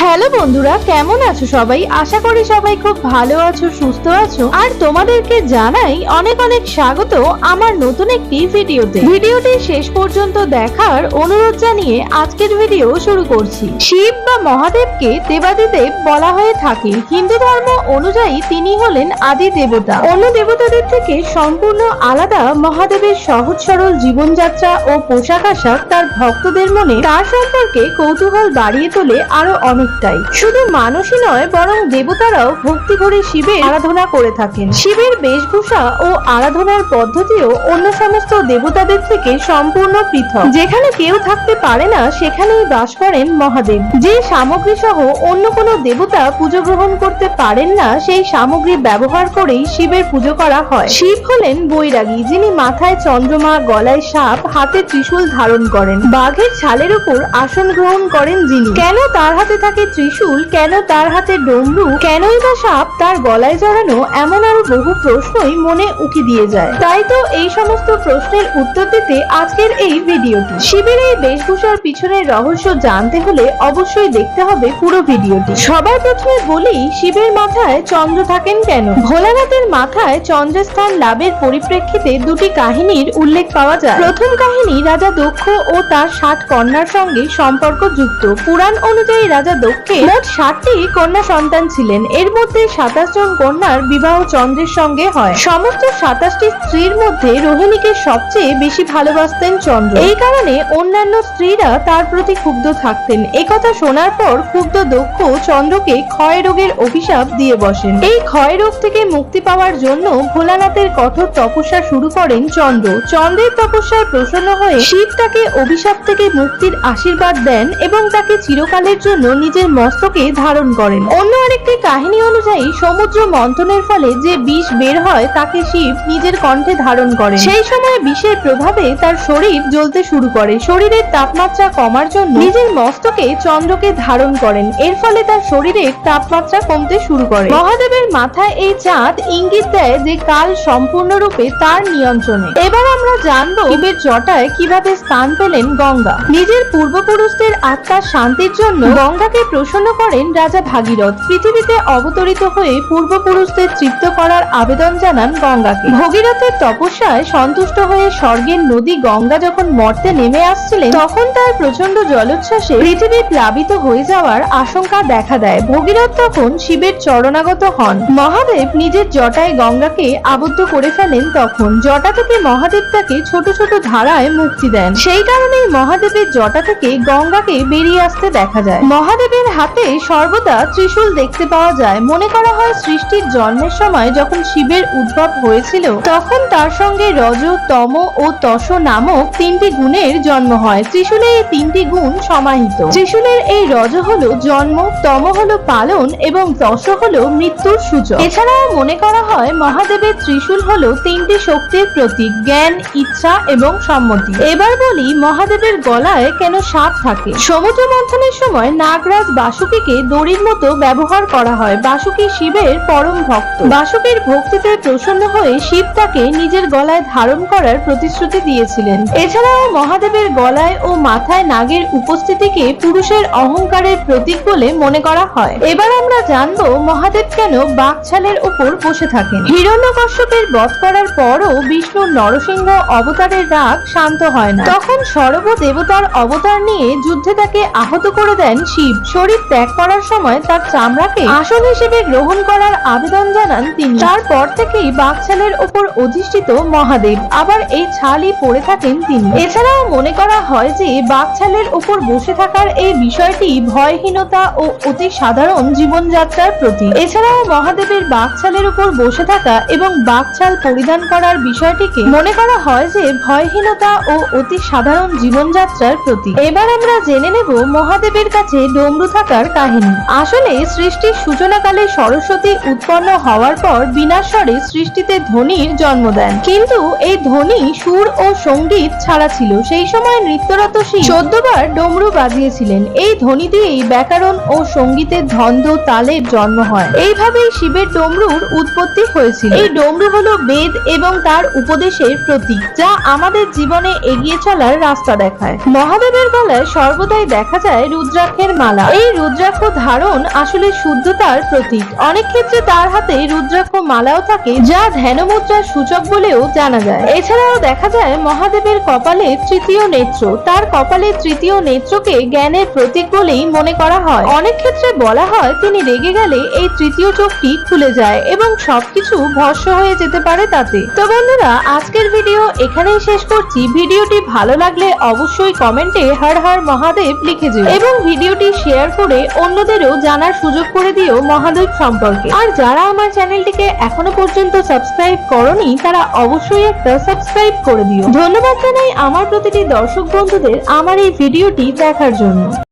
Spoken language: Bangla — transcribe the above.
হ্যালো বন্ধুরা, কেমন আছো সবাই? আশা করি সবাই খুব ভালো আছো, সুস্থ আছো। আর তোমাদেরকে জানাই অনেক অনেক স্বাগত আমার নতুন একটি ভিডিওতে। ভিডিওটি শেষ পর্যন্ত দেখার অনুরোধ জানিয়ে আজকের ভিডিও শুরু করছি। শিব বা মহাদেবকে দেবাদিদেব বলা হয়ে থাকে। হিন্দু ধর্ম অনুযায়ী তিনি হলেন আদি দেবতা। অন্য দেবতাদের থেকে সম্পূর্ণ আলাদা মহাদেবের সহজ সরল জীবনযাত্রা ও পোশাক আশাক তার ভক্তদের মনে তার সম্পর্কে কৌতূহল বাড়িয়ে তোলে আরো অনেকটাই। শুধু মানুষই নয়, বরং দেবতারাও ভক্তি করে শিবের আরাধনা করে থাকেন। শিবের বেশভূষা ও আরাধনার পদ্ধতিও অন্য সমস্ত দেবতাদের থেকে সম্পূর্ণ পৃথক। যেখানে কেউ থাকতে পারে না সেখানেই বাস করেন মহাদেব। যে সামগ্রী সহ অন্য কোনো দেবতা পুজো গ্রহণ করতে পারেন না, সেই সামগ্রী ব্যবহার করেই শিবের পুজো করা হয়। শিব হলেন বৈরাগী, যিনি মাথায় চন্দ্রমা, গলায় সাপ, হাতে ত্রিশূল ধারণ করেন। বাঘের ছালের উপর আসন গ্রহণ করেন যিনি। কেন তার হাতে থাকে ত্রিশূল, কেন তার হাতে ডমরু, কেনই বা সাপ তার গলায় জড়ানো, এমন আরো বহু প্রশ্নই মনে উকি দিয়ে যায়। তাই তো এই সমস্ত প্রশ্নের উত্তর দিতে আজকের এই ভিডিওটি। শিবের এই বেশভূষার পিছনের রহস্য জানতে হলে অবশ্যই দেখতে হবে পুরো ভিডিওটি। সবার প্রথমে বলি, শিবের মাথায় চন্দ্র থাকেন কেন? ভোলানাথের মাথায় চন্দ্রের স্থান লাভের পরিপ্রেক্ষিতে দুটি কাহিনীর উল্লেখ পাওয়া যায়। প্রথম কাহিনী রাজা দক্ষ ও তার 60 কন্যার সঙ্গে সম্পর্কযুক্ত। পুরাণ অনুযায়ী রাজা দক্ষের মোট 60টি কন্যা সন্তান ছিলেন। এর মধ্যে 27 জন কন্যার বিবাহ চন্দ্রের সঙ্গে হয়। সমস্ত 27টি স্ত্রীর মধ্যে রোহিণীকে সবচেয়ে বেশি ভালোবাসতেন চন্দ্র। এই কারণে অন্যান্য স্ত্রীরা তার প্রতি ক্ষুব্ধ থাকতেন। একথা শোনার পর ক্ষুব্ধ দক্ষ চন্দ্রকে ক্ষয় রোগের অভিশাপ দিয়ে বসেন। এই ক্ষয় রোগ থেকে মুক্তি পাওয়ার জন্য ভোলানাথের কঠোর তপস্যা শুরু করেন চন্দ্র। চন্দ্রের তপস্যায় প্রসন্ন হয়ে শিব তাকে অভিশাপ থেকে মুক্তির আশীর্বাদ দেন এবং তাকে চিরকালের জন্য নিজের মস্তকে ধারণ করেন। অন্য আরেকটি কাহিনী অনুযায়ী সমুদ্র মন্থনের ফলে যে বিষ বের হয় তাকে শিব নিজের কণ্ঠে ধারণ করেন। সেই সময় বিষের প্রভাবে তার শরীর জ্বলতে শুরু করে। শরীরের তাপমাত্রা কমার জন্য নিজের মস্তকে চন্দ্রকে ধারণ করেন। এর ফলে তার শরীরের তাপমাত্রা কমতে শুরু করে। মহাদেবের মাথায় এই চাঁদ ইঙ্গিত দেয় যে কাল সম্পূর্ণরূপে তার নিয়ন্ত্রণে। এবার আমরা জানবো শিবের জটায় কিভাবে স্থান পেলেন গঙ্গা। নিজের পূর্বপুরুষদের আত্মার শান্তির জন্য গঙ্গাকে প্রসন্ন করেন রাজা ভাগীরথ। পৃথিবীতে অবতরিত হয়ে পূর্বপুরুষদের তৃপ্ত করার আবেদন জানান গঙ্গাকে। ভগীরথের তপস্যায় সন্তুষ্ট হয়ে স্বর্গের নদী গঙ্গা যখন মর্তে নেমে আসছিলেন, তখন তার প্রচন্ড জলোচ্ছ্বাসে পৃথিবী প্লাবিত হয়ে যাওয়ার আশঙ্কা দেখা দেয়। ভগীরথ তখন শিবের চরণাগত হন। মহাদেব নিজের জটায় গঙ্গাকে আবদ্ধ করে ফেলেন। তখন জটা থেকে মহাদেব তাকে ছোট ছোট ধারায় মুক্তি দেন। সেই কারণেই মহাদেবের জটা থেকে গঙ্গাকে বেরিয়ে আসতে দেখা যায়। মহাদেবের হাতে সর্বদা ত্রিশূল দেখতে পাওয়া যায়। মনে করা হয় সৃষ্টির জন্মের সময় যখন শিবের উদ্ভব হয়েছিল, তখন তার সঙ্গে রজ, তম ও তস নামক 3টি গুণের জন্ম হয়। ত্রিশূলে এই 3টি গুণ সমাহিত। ত্রিশূলের এই রজ হলো জন্ম, তম হলো পালন এবং তস হলো মৃত্যুর সূচক। এছাড়াও মনে করা হয় মহাদেবের ত্রিশূল হলো 3টি শক্তির প্রতীক: জ্ঞান, ইচ্ছা এবং সম্মতি। এবার বলি মহাদেবের গলায় কেন সাপ থাকে। সমুদ্র মন্থনের সময় নাগরাজ বাসুকীকে দড়ির মতো ব্যবহার করা হয়। বাসুকী শিবের পরম ভক্ত। বাসুকীর ভক্তিতে প্রসন্ন হয়ে শিব তাকে নিজের গলায় ধারণ করার প্রতিশ্রুতি দিয়েছিলেন। এছাড়াও মহাদেবের গলায় ও মাথায় নাগের উপস্থিতিকে পুরুষের অহংকারের প্রতীক বলে মনে করা হয়। এবার আমরা জানবো মহাদেব কেন বাঘছালের উপর বসে থাকেন। হিরণ্যকশ্যপের বধ করার পরও বিষ্ণুর নরসিংহ অবতারের রাগ শান্ত হয় না। তখন সর্ব দেবতার অবতার নিয়ে যুদ্ধে তাকে আহত করে দেন শিব। শরীর ত্যাগ করার সময় তার চামড়াকে আসন হিসেবে গ্রহণ করার আবেদন জানান তিনি। তারপর থেকেই বাঘছালের উপর অধিষ্ঠিত মহাদেব। আবার এই ছালই পরে থাকেন তিনি। এছাড়াও মনে করা হয় যে বাঘছালের উপর বসে থাকার এই বিষয়টি ভয়হীনতা ও অতি সাধারণ জীবনযাত্রার প্রতীক। এছাড়াও মহাদেবের বাঘছালের উপর বসে থাকা এবং বাঘছাল পরিধান করার বিষয়টিকে মনে করা হয় যে ভয়হীনতা ও অতি সাধারণ জীবনযাত্রার প্রতীক। এবার আমরা জেনে নেব মহাদেবের কাছে ডমরু থাকার কাহিনী। আসলে সৃষ্টির সূচনাকালে সরস্বতী উৎপন্ন হওয়ার পর বিনাশ্বরে সৃষ্টিতে ধ্বনির জন্ম দেন। কিন্তু এই ধ্বনি সুর ও সঙ্গীত ছাড়া ছিল। সেই সময় নৃত্যরত শিব 14 বার ডমরু বাজিয়েছিলেন। এই ধ্বনি দিয়েই ব্যাকরণ ও সঙ্গীতের ধন্দ তালের জন্ম হয়। এইভাবেই শিবের ডমরুর উৎপত্তি হয়েছিল। এই ডমরু হলো বেদ এবং তার উপদেশের প্রতীক, যা আমাদের জীবনে এগিয়ে চলার রাস্তা দেখায়। মহাদেবের গলায় সর্বদাই দেখা যায় রুদ্রাক্ষের মালা। এই রুদ্রাক্ষ ধারণ আসলে শুদ্ধতার প্রতীক। অনেক ক্ষেত্রে তার হাতে রুদ্রাক্ষ মালাও থাকে, যা ধ্যান মুদ্রার সূচক বলেও জানা যায়। এছাড়াও দেখা যায় মহাদেবের কপালে তৃতীয় নেত্র। তার কপালে তৃতীয় নেত্রকে জ্ঞানের প্রতীক বলেই মনে করা হয়। অনেক ক্ষেত্রে বলা হয় তিনি রেগে গেলে এই তৃতীয় চোখটি খুলে যায় এবং সবকিছু ভস্ম হয়ে যেতে পারে তাতে। তো বন্ধুরা, আজকের ভিডিও এখানেই শেষ করছি। ভিডিওটি ভালো লাগলে অবশ্যই কমেন্টে হর হর মহাদেব লিখে দিও এবং ভিডিওটি শেয়ার করে অন্যদেরও জানার সুযোগ করে দিও মহাদেব সম্পর্কে। আর যারা আমার চ্যানেলটিকে এখনো পর্যন্ত সাবস্ক্রাইব করনি তারা অবশ্যই একটা সাবস্ক্রাইব করে দিও। ধন্যবাদ জানাই আমার প্রতিটি দর্শক বন্ধুদের আমার এই ভিডিওটি দেখার জন্য।